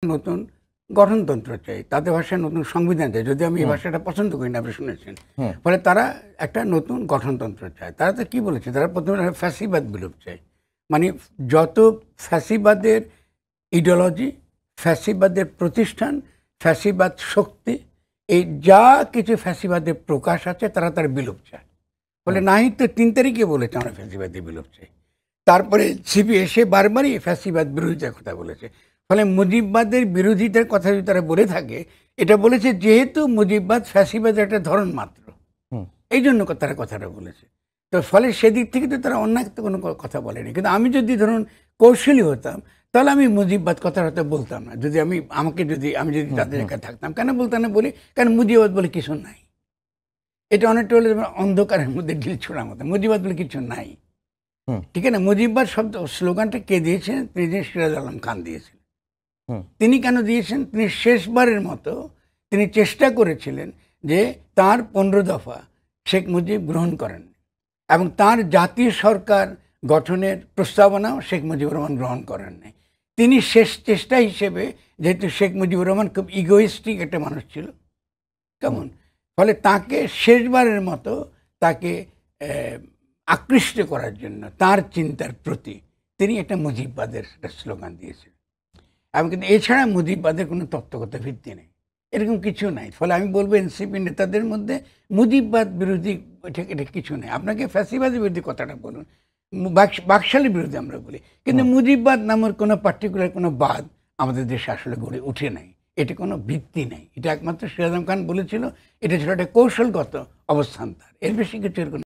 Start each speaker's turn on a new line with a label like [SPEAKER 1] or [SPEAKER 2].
[SPEAKER 1] নতুন গঠনতন্ত্র চাই, তাদের ভাষায় নতুন সংবিধান চাই। যদি আমি এই ভাষাটা পছন্দ করি না, আপনি শুনেছেন। ফলে তারা একটা নতুন গঠনতন্ত্র চায়। তারা তো কি বলেছে, তারা প্রথমে ফ্যাসিবাদ বিলোপ চায়। মানে যত ফ্যাসিবাদের ইডিওলজি, ফ্যাসিবাদের প্রতিষ্ঠান, ফ্যাসিবাদ শক্তি, এই যা কিছু ফ্যাসিবাদের প্রকাশ আছে তারা তার বিলোপ চায়। ফলে নাহিদ তো 3 তারিখে বলেছে আমরা ফ্যাসিবাদের বিলোপ চাই। তারপরে সিপি এসে বারবারই ফ্যাসিবাদ বিরোধিতার কথা বলেছে। ফলে মুজিববাদের বিরোধিতার কথা যদি তারা বলে থাকে, এটা বলেছে যেহেতু মুজিববাদ ফ্যাসিবাদের একটা ধরন মাত্র, এই জন্য তারা কথাটা বলেছে। তো ফলে সেদিক থেকে তো তারা অন্য কোনো কথা বলেনি। কিন্তু আমি যদি ধরুন কৌশলী হতাম, তাহলে আমি মুজিববাদ কথাটা হয়তো বলতাম না। যদি আমি যদি তাদের একা থাকতাম, কেন বলতাম না বলি, কারণ মুজিববাদ বলে কিছু নাই। এটা অনেকটা হলে অন্ধকারের মধ্যে ঢিল ছোড়ার মতো। মুজিববাদ বলে কিছু নাই, ঠিক আছে না? মুজিববাদ শব্দ স্লোগানটা কে দিয়েছেন? প্রেসিডেন্ট সিরাজ আলম খান দিয়েছেন। তিনি কেন দিয়েছেন? তিনি শেষবারের মতো তিনি চেষ্টা করেছিলেন যে তার 15 দফা শেখ মুজিব গ্রহণ করেন এবং তার জাতীয় সরকার গঠনের প্রস্তাবনাও শেখ মুজিবুর রহমান গ্রহণ করেন নাই। তিনি শেষ চেষ্টা হিসেবে, যেহেতু শেখ মুজিবুর রহমান খুব ইগোইস্টিক একটা মানুষ ছিল, কেমন, ফলে তাকে শেষবারের মতো তাকে আকৃষ্ট করার জন্য তার চিন্তার প্রতি তিনি একটা মুজিববাদের একটা স্লোগান দিয়েছেন। এবং কিন্তু এছাড়া মুজিববাদের কোনো তত্ত্বগত ভিত্তি নেই, এরকম কিছু নাই। ফলে আমি বলবো এনসিপি নেতাদের মধ্যে মুজিববাদ বিরোধী এটা কিছু নেই। আপনাকে ফ্যাসিবাদের বিরোধী কথাটা বলুন, বাকশালের বিরোধী আমরা বলি, কিন্তু মুজিববাদ নামের কোনো পার্টিকুলার কোনো বাদ আমাদের দেশে আসলে গড়ে উঠে নাই। এটা কোনো ভিত্তি নেই। এটা একমাত্র সিরাজ আলম খান বলেছিল, এটা ছিল একটা কৌশলগত অবস্থান তার, এর বেশি কিছু এর কোনো